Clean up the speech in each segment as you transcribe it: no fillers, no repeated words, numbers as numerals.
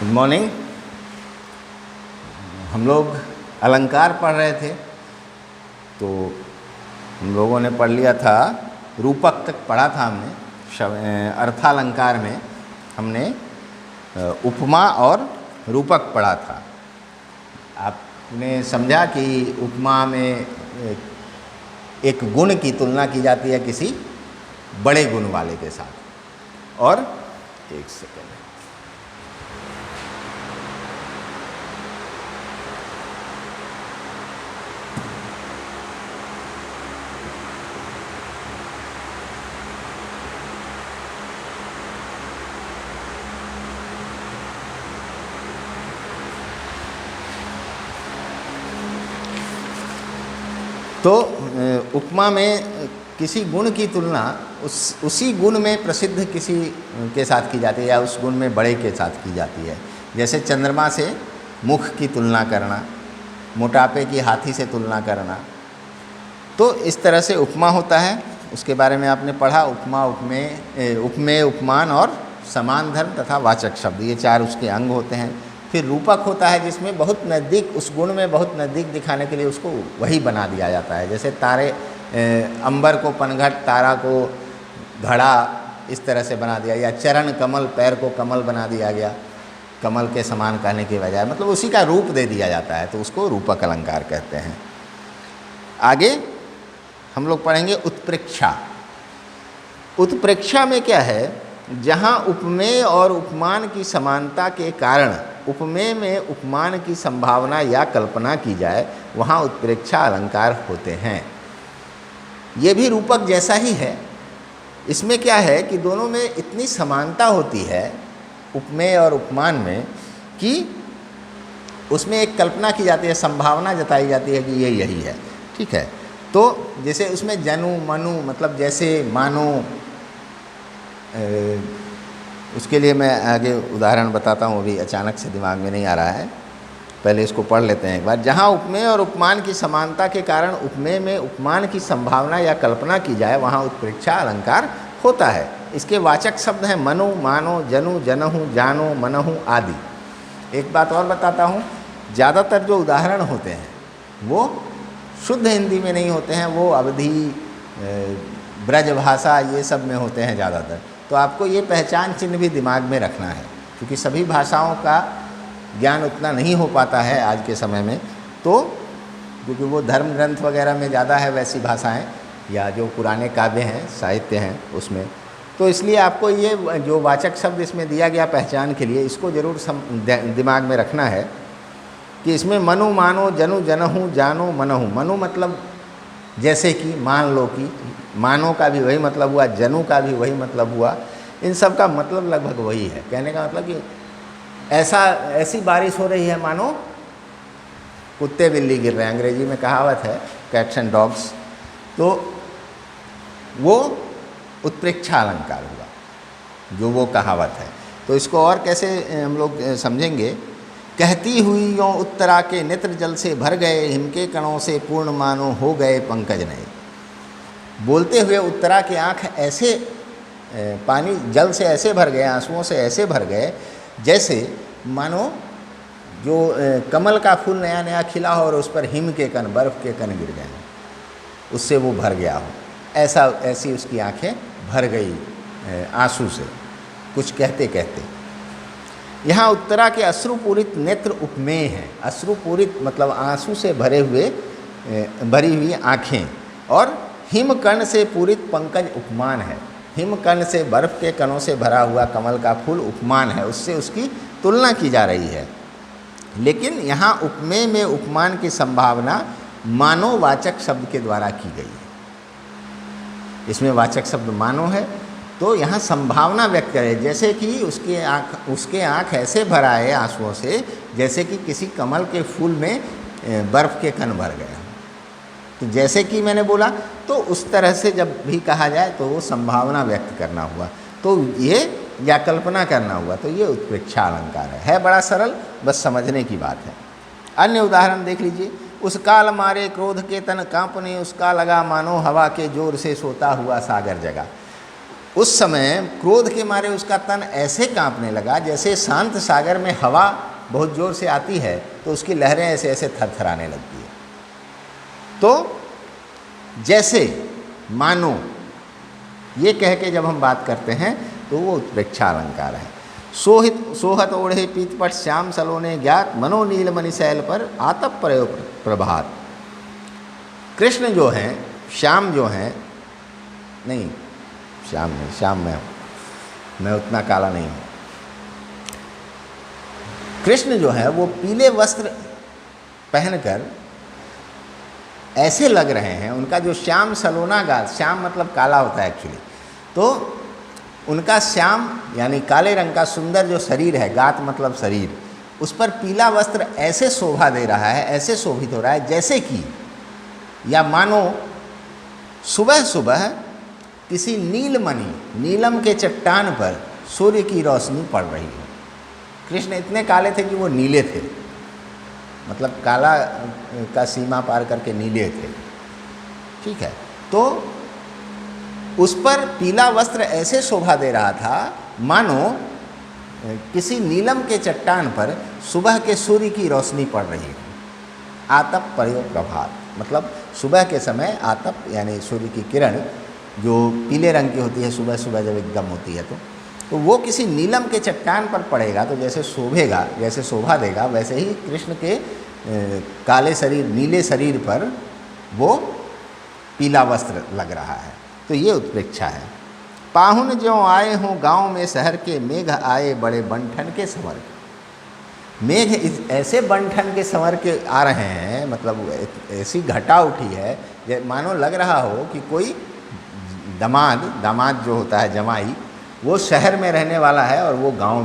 Good morning. हम लोग अलंकार पढ़ रहे थे, तो हम लोगों ने पढ़ लिया था, रूपक तक पढ़ा था हमने। अर्थालंकार में हमने उपमा और रूपक पढ़ा था। आपने समझा कि उपमा में एक गुण की तुलना की जाती है किसी बड़े गुण वाले के साथ। और एक सेकेंड, तो उपमा में किसी गुण की तुलना उसी गुण में प्रसिद्ध किसी के साथ की जाती है या उस गुण में बड़े के साथ की जाती है। जैसे चंद्रमा से मुख की तुलना करना, मोटापे की हाथी से तुलना करना, तो इस तरह से उपमा होता है। उसके बारे में आपने पढ़ा। उपमा, उपमेय, उपमान और समान धर्म तथा वाचक शब्द, ये चार उसके अंग होते हैं। फिर रूपक होता है जिसमें बहुत नज़दीक, उस गुण में बहुत नज़दीक दिखाने के लिए उसको वही बना दिया जाता है। जैसे तारे, अंबर को पनघट, तारा को घड़ा, इस तरह से बना दिया, या चरण कमल, पैर को कमल बना दिया गया, कमल के समान कहने के बजाय, मतलब उसी का रूप दे दिया जाता है, तो उसको रूपक अलंकार कहते हैं। आगे हम लोग पढ़ेंगे उत्प्रेक्षा। उत्प्रेक्षा में क्या है, जहाँ उपमेय और उपमान की समानता के कारण उपमेय में उपमान की संभावना या कल्पना की जाए, वहाँ उत्प्रेक्षा अलंकार होते हैं। ये भी रूपक जैसा ही है। इसमें क्या है कि दोनों में इतनी समानता होती है, उपमेय और उपमान में, कि उसमें एक कल्पना की जाती है, संभावना जताई जाती है कि ये यही है। ठीक है। तो जैसे उसमें जनु मनु, मतलब जैसे मानो, उसके लिए मैं आगे उदाहरण बताता हूँ, अभी अचानक से दिमाग में नहीं आ रहा है, पहले इसको पढ़ लेते हैं एक बार। जहाँ उपमेय और उपमान की समानता के कारण उपमेय में उपमान की संभावना या कल्पना की जाए, वहाँ उत्प्रेक्षा अलंकार होता है। इसके वाचक शब्द हैं मनु, मानो, जनु, जनहु, जानो, मनहु आदि। एक बात और बताता हूँ, ज़्यादातर जो उदाहरण होते हैं वो शुद्ध हिंदी में नहीं होते हैं, वो अवधी, ब्रज भाषा, ये सब में होते हैं ज़्यादातर। तो आपको ये पहचान चिन्ह भी दिमाग में रखना है, क्योंकि सभी भाषाओं का ज्ञान उतना नहीं हो पाता है आज के समय में। तो क्योंकि वो धर्म ग्रंथ वगैरह में ज़्यादा है वैसी भाषाएं, या जो पुराने काव्य हैं, साहित्य हैं उसमें, तो इसलिए आपको ये जो वाचक शब्द इसमें दिया गया पहचान के लिए, इसको ज़रूर दिमाग में रखना है कि इसमें मनु, मानो, जनु, जनहु, जानो, मनहु। मनु मतलब जैसे कि, मान लो कि, मानो का भी वही मतलब हुआ, जनु का भी वही मतलब हुआ, इन सब का मतलब लगभग वही है। कहने का मतलब कि ऐसी बारिश हो रही है मानो कुत्ते बिल्ली गिर रहे हैं। अंग्रेजी में कहावत है, कैट्स एंड डॉग्स। तो वो उत्प्रेक्षा अलंकार हुआ, जो वो कहावत है। तो इसको और कैसे हम लोग समझेंगे। कहती हुई यों उत्तरा के नेत्र जल से भर गए, हिम के कणों से पूर्ण मानो हो गए पंकज नए। बोलते हुए उत्तरा की आँख ऐसे पानी जल से ऐसे भर गए, आंसुओं से ऐसे भर गए, जैसे मानो जो कमल का फूल नया नया खिला हो और उस पर हिम के कण, बर्फ़ के कण गिर गए, उससे वो भर गया हो, ऐसी उसकी आंखें भर गई आंसू से, कुछ कहते कहते। यहाँ उत्तरा के अश्रुपूरित नेत्र उपमेय हैं। अश्रुपूरित मतलब आंसू से भरी हुई आँखें, और हिमकर्ण से पूरित पंकज उपमान है। हिमकर्ण से, बर्फ़ के कणों से भरा हुआ कमल का फूल उपमान है, उससे उसकी तुलना की जा रही है। लेकिन यहाँ उपमेय में उपमान की संभावना मानोवाचक शब्द के द्वारा की गई है। इसमें वाचक शब्द मानो है, तो यहाँ संभावना व्यक्त करे, जैसे कि उसके आँख ऐसे भरा है आंसुओं से, जैसे कि किसी कमल के फूल में बर्फ़ के कण भर गए। तो जैसे कि मैंने बोला, तो उस तरह से जब भी कहा जाए तो वो संभावना व्यक्त करना हुआ, तो ये, या कल्पना करना हुआ, तो ये उत्प्रेक्षा अलंकार है। बड़ा सरल, बस समझने की बात है। अन्य उदाहरण देख लीजिए। उस काल मारे क्रोध के तन कांपने, उसका लगा मानो हवा के जोर से सोता हुआ सागर जगा। उस समय क्रोध के मारे उसका तन ऐसे कांपने लगा जैसे शांत सागर में हवा बहुत ज़ोर से आती है तो उसकी लहरें ऐसे ऐसे थरथराने लगती है। तो जैसे मानो, ये कह के जब हम बात करते हैं तो वो उत्प्रेक्षा अलंकार है। सोहत ओढ़े पीतपट श्याम सलोने ज्ञात मनो नील मणिशैल पर आतप प्रयोग प्रभात। कृष्ण जो हैं, श्याम जो हैं, नहीं श्याम नहीं, श्याम मैं उतना काला नहीं हूँ। कृष्ण जो है वो पीले वस्त्र पहनकर ऐसे लग रहे हैं, उनका जो श्याम सलोना गाल, श्याम मतलब काला होता है एक्चुअली, तो उनका श्याम यानी काले रंग का सुंदर जो शरीर है, गात मतलब शरीर, उस पर पीला वस्त्र ऐसे शोभा दे रहा है, ऐसे शोभित हो रहा है जैसे कि या मानो सुबह सुबह किसी नीलमणि, नीलम के चट्टान पर सूर्य की रोशनी पड़ रही है। कृष्ण इतने काले थे कि वो नीले थे, मतलब काला का सीमा पार करके नीले थे, ठीक है। तो उस पर पीला वस्त्र ऐसे शोभा दे रहा था मानो किसी नीलम के चट्टान पर सुबह के सूर्य की रोशनी पड़ रही है। आतप प्रयोग प्रभात मतलब सुबह के समय आतप यानी सूर्य की किरण जो पीले रंग की होती है सुबह सुबह जब एकदम होती है तो वो किसी नीलम के चट्टान पर पड़ेगा तो जैसे शोभेगा, जैसे शोभा देगा, वैसे ही कृष्ण के काले शरीर, नीले शरीर पर वो पीला वस्त्र लग रहा है। तो ये उत्प्रेक्षा है। पाहुन ज्यों आए हों गांव में शहर के, मेघ आए बड़े बंठन के संवर के। मेघ ऐसे बंठन के संवर के आ रहे हैं, मतलब ऐसी घटा उठी है मानो लग रहा हो कि कोई दामाद जो होता है जमाई, वो शहर में रहने वाला है और वो गांव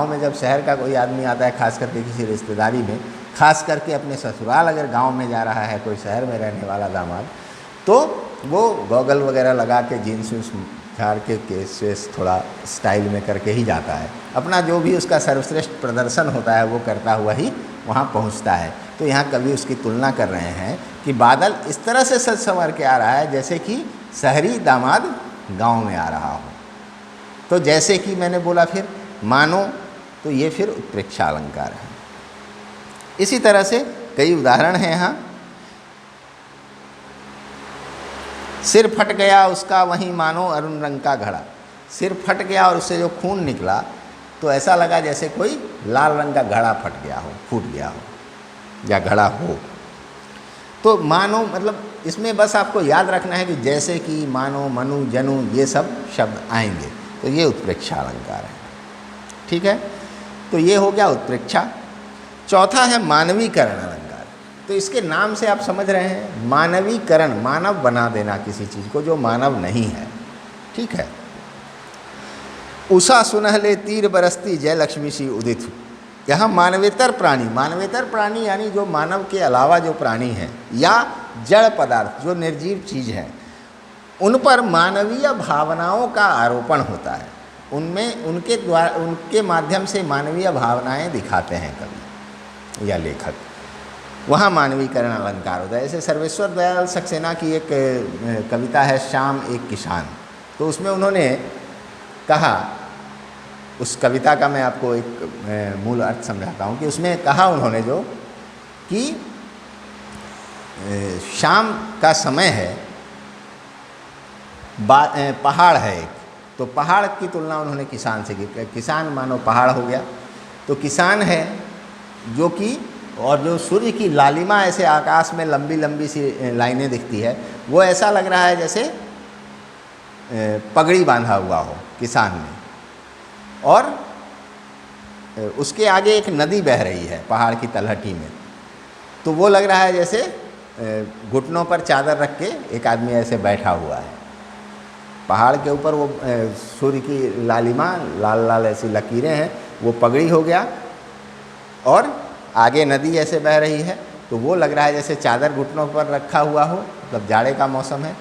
में जब शहर का कोई आदमी आता है, खास करके किसी रिश्तेदारी में, खास करके अपने ससुराल अगर गांव में जा रहा है कोई शहर में रहने वाला दामाद, तो वो गॉगल वगैरह लगा के जीन्स वीन्स झाड़ के केस वेस थोड़ा स्टाइल में करके ही जाता है, अपना जो भी उसका सर्वश्रेष्ठ प्रदर्शन होता है वो करता हुआ ही वहाँ पहुँचता है। तो यहाँ कवि उसकी तुलना कर रहे हैं कि बादल इस तरह से सज संवर के आ रहा है जैसे कि शहरी दामाद गांव में आ रहा हो। तो जैसे कि मैंने बोला फिर मानो, तो ये फिर उत्प्रेक्षा अलंकार है। इसी तरह से कई उदाहरण हैं यहाँ। सिर फट गया उसका वहीं मानो अरुण रंग का घड़ा। सिर फट गया और उससे जो खून निकला तो ऐसा लगा जैसे कोई लाल रंग का घड़ा फट गया हो, फूट गया हो या घड़ा हो। तो मानो मतलब इसमें बस आपको याद रखना है कि जैसे कि, मानो, मनु, जनु, ये सब शब्द आएंगे, तो ये उत्प्रेक्षा अलंकार है, ठीक है। तो ये हो गया उत्प्रेक्षा। चौथा है मानवीकरण अलंकार। तो इसके नाम से आप समझ रहे हैं, मानवीकरण, मानव बना देना किसी चीज़ को जो मानव नहीं है, ठीक है। उषा सुनहले तीर बरसती जय लक्ष्मी सी उदित। यहाँ मानवेतर प्राणी यानी जो मानव के अलावा जो प्राणी हैं या जड़ पदार्थ जो निर्जीव चीज़ है, उन पर मानवीय भावनाओं का आरोपण होता है। उनमें उनके माध्यम से मानवीय भावनाएं दिखाते हैं कवि या लेखक, वहाँ मानवीकरण अलंकार होता है। ऐसे सर्वेश्वर दयाल सक्सेना की एक कविता है शाम एक किसान, तो उसमें उन्होंने कहा, उस कविता का मैं आपको एक मूल अर्थ समझाता हूँ कि उसमें कहा उन्होंने जो कि शाम का समय है, पहाड़ है एक, तो पहाड़ की तुलना उन्होंने किसान से की। किसान मानो पहाड़ हो गया, तो किसान है जो कि, और जो सूर्य की लालिमा ऐसे आकाश में लंबी लंबी सी लाइनें दिखती है, वो ऐसा लग रहा है जैसे पगड़ी बांधा हुआ हो किसान ने, और उसके आगे एक नदी बह रही है पहाड़ की तलहटी में, तो वो लग रहा है जैसे घुटनों पर चादर रख के एक आदमी ऐसे बैठा हुआ है। पहाड़ के ऊपर वो सूर्य की लालिमा, लाल लाल ऐसी लकीरें हैं, वो पगड़ी हो गया, और आगे नदी ऐसे बह रही है, तो वो लग रहा है जैसे चादर घुटनों पर रखा हुआ हो, मतलब जाड़े का मौसम है।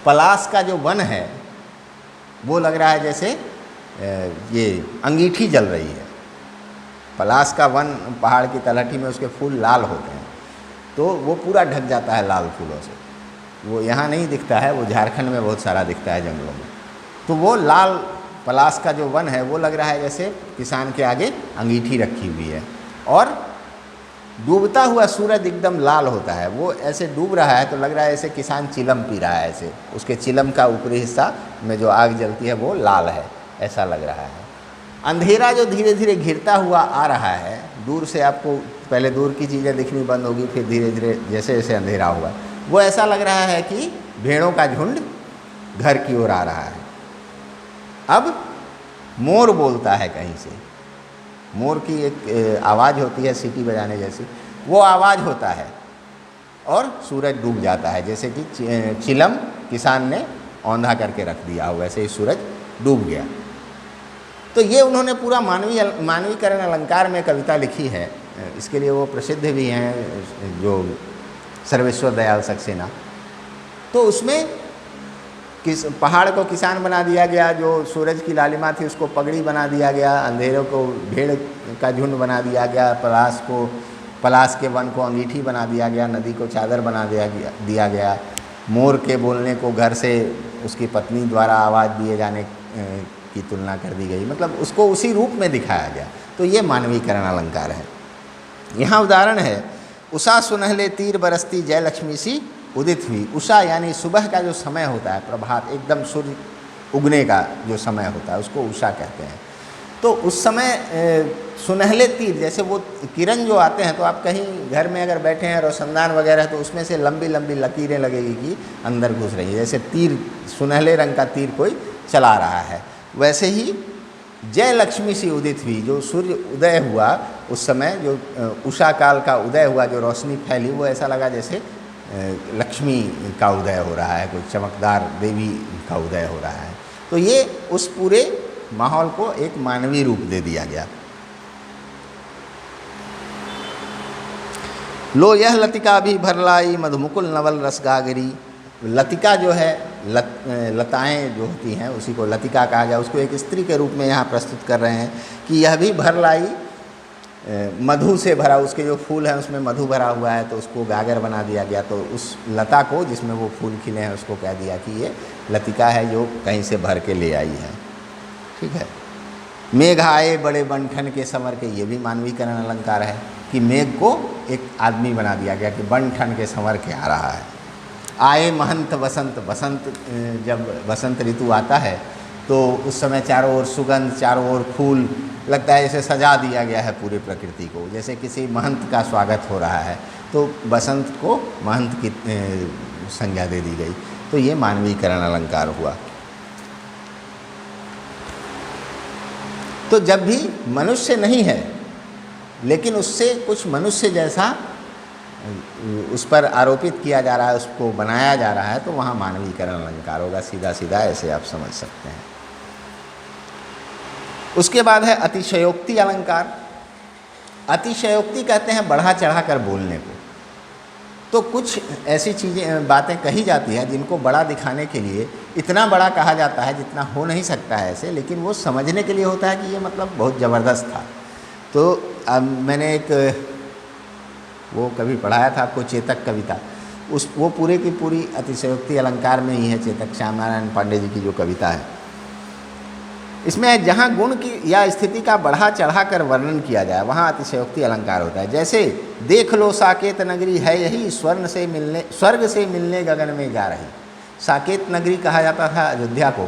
पलाश का जो वन है वो लग रहा है जैसे ये अंगीठी जल रही है। पलाश का वन पहाड़ की तलहटी में उसके फूल लाल होते हैं, तो वो पूरा ढक जाता है लाल फूलों से। वो यहाँ नहीं दिखता है, वो झारखंड में बहुत सारा दिखता है जंगलों में। तो वो लाल पलाश का जो वन है वो लग रहा है जैसे किसान के आगे अंगीठी रखी हुई है, और डूबता हुआ सूरज एकदम लाल होता है। वो ऐसे डूब रहा है तो लग रहा है ऐसे किसान चिलम पी रहा है, ऐसे उसके चिलम का ऊपरी हिस्सा में जो आग जलती है वो लाल है, ऐसा लग रहा है। अंधेरा जो धीरे धीरे घिरता हुआ आ रहा है, दूर से आपको पहले दूर की चीज़ें दिखनी बंद होगी, फिर धीरे धीरे जैसे जैसे अंधेरा होगा वो ऐसा लग रहा है कि भेड़ों का झुंड घर की ओर आ रहा है। अब मोर बोलता है कहीं से, मोर की एक आवाज़ होती है सीटी बजाने जैसी, वो आवाज़ होता है और सूरज डूब जाता है, जैसे कि चिलम किसान ने औंधा करके रख दिया हो वैसे ही सूरज डूब गया। तो ये उन्होंने पूरा मानवीकरण अलंकार में कविता लिखी है। इसके लिए वो प्रसिद्ध भी हैं जो सर्वेश्वर दयाल सक्सेना। तो उसमें पहाड़ को किसान बना दिया गया, जो सूरज की लालिमा थी उसको पगड़ी बना दिया गया, अंधेरों को भेड़ का झुंड बना दिया गया, पलाश के वन को अंगीठी बना दिया गया, नदी को चादर बना दिया गया, मोर के बोलने को घर से उसकी पत्नी द्वारा आवाज़ दिए जाने की तुलना कर दी गई, मतलब उसको उसी रूप में दिखाया गया। तो ये मानवीकरण अलंकार है। यहाँ उदाहरण है, उषा सुनहले तीर बरसती जय लक्ष्मी सी उदित हुई। उषा यानी सुबह का जो समय होता है, प्रभात, एकदम सूर्य उगने का जो समय होता है उसको उषा कहते हैं। तो उस समय सुनहले तीर, जैसे वो किरण जो आते हैं, तो आप कहीं घर में अगर बैठे हैं रोशनदान वगैरह तो उसमें से लंबी लंबी लकीरें लगेगी कि अंदर घुस रही है, जैसे तीर, सुनहले रंग का तीर कोई चला रहा है। वैसे ही जय लक्ष्मी सी उदित हुई, जो सूर्य उदय हुआ उस समय, जो उषा काल का उदय हुआ, जो रोशनी फैली, वो ऐसा लगा जैसे लक्ष्मी का उदय हो रहा है, कोई चमकदार देवी का उदय हो रहा है। तो ये उस पूरे माहौल को एक मानवीय रूप दे दिया गया। लो यह लतिका भी भरलाई मधुमुकुल नवल रसगागरी। लतिका जो है, लताएं जो होती हैं उसी को लतिका कहा गया। उसको एक स्त्री के रूप में यहाँ प्रस्तुत कर रहे हैं कि यह भी भरलाई, मधु से भरा, उसके जो फूल हैं उसमें मधु भरा हुआ है, तो उसको गागर बना दिया गया। तो उस लता को जिसमें वो फूल खिले हैं उसको कह दिया कि ये लतिका है जो कहीं से भर के ले आई है। ठीक है। मेघ आए बड़े बंठन के संवर के, ये भी मानवीकरण अलंकार है कि मेघ को एक आदमी बना दिया गया कि बंठन के संवर के आ रहा है। आए महंत वसंत, वसंत जब वसंत ऋतु आता है तो उस समय चारों ओर सुगंध, चारों ओर फूल, लगता है जैसे सजा दिया गया है पूरी प्रकृति को, जैसे किसी महंत का स्वागत हो रहा है। तो बसंत को महंत की संज्ञा दे दी गई। तो ये मानवीकरण अलंकार हुआ। तो जब भी मनुष्य नहीं है लेकिन उससे कुछ मनुष्य जैसा उस पर आरोपित किया जा रहा है, उसको बनाया जा रहा है, तो वहाँ मानवीकरण अलंकार होगा। सीधा सीधा ऐसे आप समझ सकते हैं। उसके बाद है अतिशयोक्ति अलंकार। अतिशयोक्ति कहते हैं बढ़ा चढ़ा कर बोलने को। तो कुछ ऐसी चीज़ें, बातें कही जाती हैं जिनको बड़ा दिखाने के लिए इतना बड़ा कहा जाता है जितना हो नहीं सकता है ऐसे, लेकिन वो समझने के लिए होता है कि ये मतलब बहुत ज़बरदस्त था। तो अब मैंने एक वो कभी पढ़ाया था आपको, चेतक कविता, वो पूरे की पूरी अतिशयोक्ति अलंकार में ही है। चेतक श्याम नारायण पांडे जी की जो कविता है, इसमें जहाँ गुण की या स्थिति का बढ़ा चढ़ा कर वर्णन किया जाए वहाँ अतिशयोक्ति अलंकार होता है। जैसे देख लो साकेत नगरी है यही, स्वर्ग से मिलने गगन में जा रही। साकेत नगरी कहा जाता था अयोध्या को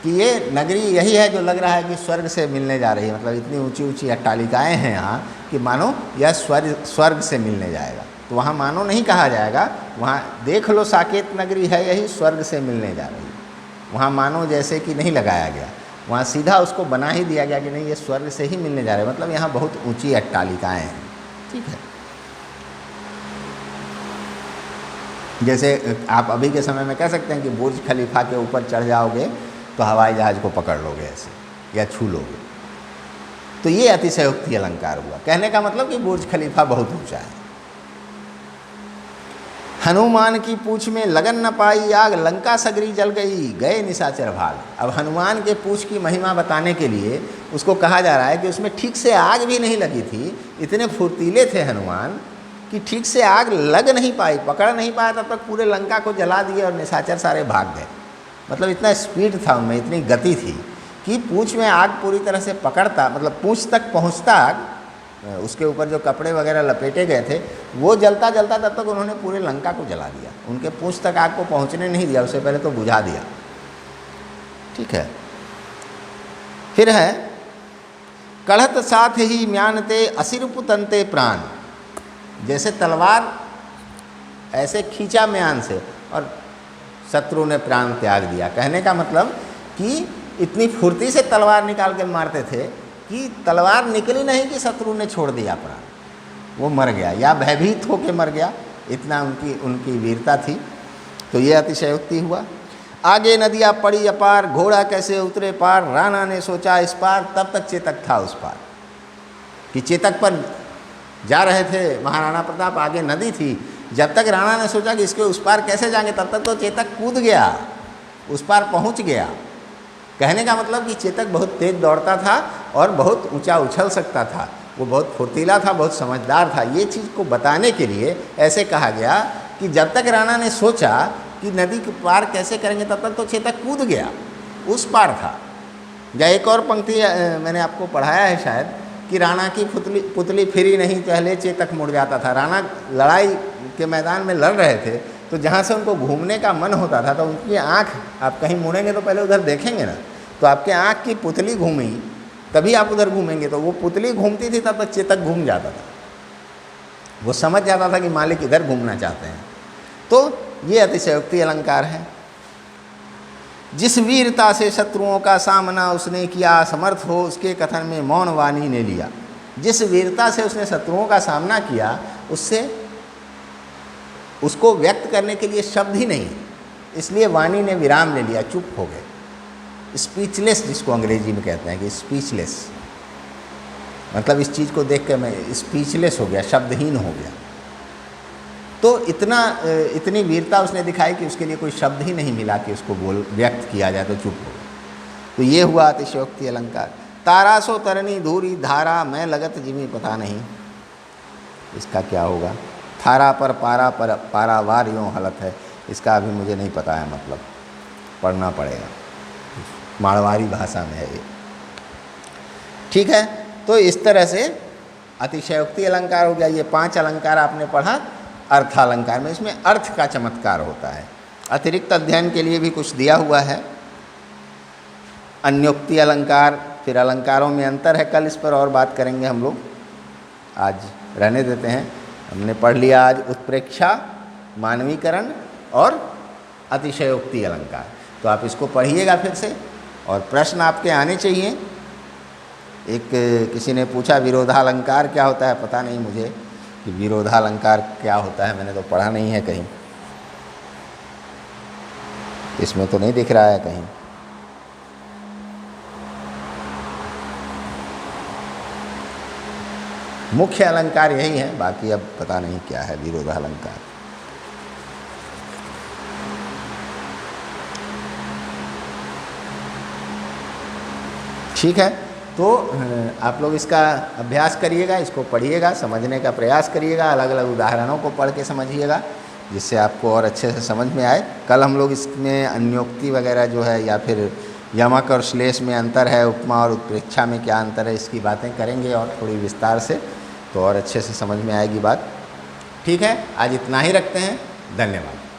कि ये नगरी यही है जो लग रहा है कि स्वर्ग से मिलने जा रही है। मतलब इतनी ऊंची ऊंची अट्टालिकाएँ हैं यहाँ कि मानो यह स्वर्ग से मिलने जाएगा। तो वहाँ मानो नहीं कहा जाएगा, वहाँ देख लो साकेत नगरी है यही, स्वर्ग से मिलने जा रही। वहाँ मानो जैसे कि नहीं लगाया गया, वहाँ सीधा उसको बना ही दिया गया कि नहीं ये स्वर्ग से ही मिलने जा रहे हैं। मतलब यहाँ बहुत ऊंची अट्टालिकाएँ हैं। ठीक है। जैसे आप अभी के समय में कह सकते हैं कि बुर्ज खलीफा के ऊपर चढ़ जाओगे तो हवाई जहाज़ को पकड़ लोगे ऐसे या छू लोगे। तो ये अतिशयोक्ति अलंकार हुआ। कहने का मतलब कि बुर्ज खलीफा बहुत ऊंचा है। हनुमान की पूंछ में लगन न पाई आग, लंका सगरी जल गई, गए निशाचर भाग। अब हनुमान के पूंछ की महिमा बताने के लिए उसको कहा जा रहा है कि उसमें ठीक से आग भी नहीं लगी थी। इतने फुर्तीले थे हनुमान कि ठीक से आग लग नहीं पाई, पकड़ नहीं पाया, तब तक पूरे लंका को जला दिए और निशाचर सारे भाग गए। मतलब इतना स्पीड था उनमें, इतनी गति थी कि पूँछ में आग पूरी तरह से पकड़ता, मतलब पूँछ तक पहुँचता आग, उसके ऊपर जो कपड़े वगैरह लपेटे गए थे वो जलता जलता तब तक उन्होंने पूरे लंका को जला दिया। उनके पूँछ तक आग को पहुँचने नहीं दिया, उससे पहले तो बुझा दिया। ठीक है। फिर है कढ़त साथ ही म्यानते असिरुप तंते प्राण, जैसे तलवार ऐसे खींचा म्यान से और शत्रु ने प्राण त्याग दिया। कहने का मतलब कि इतनी फुर्ती से तलवार निकाल के मारते थे कि तलवार निकली नहीं कि शत्रु ने छोड़ दिया प्राण, वो मर गया या भयभीत होकर मर गया, इतना उनकी वीरता थी। तो ये अतिशयोक्ति हुआ। आगे नदियाँ पड़ी अपार, घोड़ा कैसे उतरे पार, राणा ने सोचा इस पार, तब तक चेतक था उस पार, कि चेतक पर जा रहे थे महाराणा प्रताप, आगे नदी थी। जब तक राणा ने सोचा कि इसके उस पार कैसे जाएंगे, तब तक तो चेतक कूद गया, उस पार पहुंच गया। कहने का मतलब कि चेतक बहुत तेज दौड़ता था और बहुत ऊंचा उछल सकता था, वो बहुत फुर्तीला था, बहुत समझदार था। ये चीज़ को बताने के लिए ऐसे कहा गया कि जब तक राणा ने सोचा कि नदी के पार कैसे करेंगे, तब तक तो चेतक कूद गया, उस पार था। या एक और पंक्ति मैंने आपको पढ़ाया है शायद, कि राणा की पुतली फिरी नहीं पहले चेतक मुड़ जाता था। राणा लड़ाई के मैदान में लड़ रहे थे, तो जहाँ से उनको घूमने का मन होता था तो उनकी आँख, आप कहीं मुड़ेंगे तो पहले उधर देखेंगे ना, तो आपके आँख की पुतली घूमी तभी आप उधर घूमेंगे। तो वो पुतली घूमती थी तब तक चेतक घूम जाता था, वो समझ जाता था कि मालिक इधर घूमना चाहते हैं। तो ये अतिशयोक्ति अलंकार है। जिस वीरता से शत्रुओं का सामना उसने किया, असमर्थ हो उसके कथन में मौन वाणी ने लिया। जिस वीरता से उसने शत्रुओं का सामना किया, उससे उसको व्यक्त करने के लिए शब्द ही नहीं, इसलिए वाणी ने विराम ले लिया, चुप हो गए। स्पीचलेस जिसको अंग्रेजी में कहते हैं कि स्पीचलेस, मतलब इस चीज़ को देख कर मैं स्पीचलेस हो गया, शब्दहीन हो गया। तो इतनी वीरता उसने दिखाई कि उसके लिए कोई शब्द ही नहीं मिला कि उसको व्यक्त किया जाए, तो चुप हो। तो ये हुआ अतिशयोक्ति अलंकार। तारासो तरनी धूरी धारा, मैं लगत जिमी पता नहीं, इसका क्या होगा। थारा पर पारावार यूँ हलत है, इसका अभी मुझे नहीं पता है, मतलब पढ़ना पड़ेगा, मारवाड़ी भाषा में है ये। ठीक है। तो इस तरह से अतिशयोक्ति अलंकार हो गया। ये 5 अलंकार आपने पढ़ा अर्थालंकार में, इसमें अर्थ का चमत्कार होता है। अतिरिक्त अध्ययन के लिए भी कुछ दिया हुआ है। अन्योक्ति अलंकार, फिर अलंकारों में अंतर है, कल इस पर और बात करेंगे हम लोग, आज रहने देते हैं। हमने पढ़ लिया आज उत्प्रेक्षा, मानवीकरण और अतिशयोक्ति अलंकार। तो आप इसको पढ़िएगा फिर से, और प्रश्न आपके आने चाहिए। एक किसी ने पूछा विरोधालंकार क्या होता है, पता नहीं मुझे कि विरोधालंकार क्या होता है, मैंने तो पढ़ा नहीं है कहीं, इसमें तो नहीं दिख रहा है कहीं। मुख्य अलंकार यही है, बाकी अब पता नहीं क्या है विरोधालंकार। ठीक है। तो आप लोग इसका अभ्यास करिएगा, इसको पढ़िएगा, समझने का प्रयास करिएगा, अलग अलग उदाहरणों को पढ़ के समझिएगा, जिससे आपको और अच्छे से समझ में आए। कल हम लोग इसमें अन्योक्ति वगैरह जो है, या फिर यमक और श्लेष में अंतर है, उपमा और उत्प्रेक्षा में क्या अंतर है, इसकी बातें करेंगे और थोड़ी विस्तार से, तो और अच्छे से समझ में आएगी बात। ठीक है, आज इतना ही रखते हैं। धन्यवाद।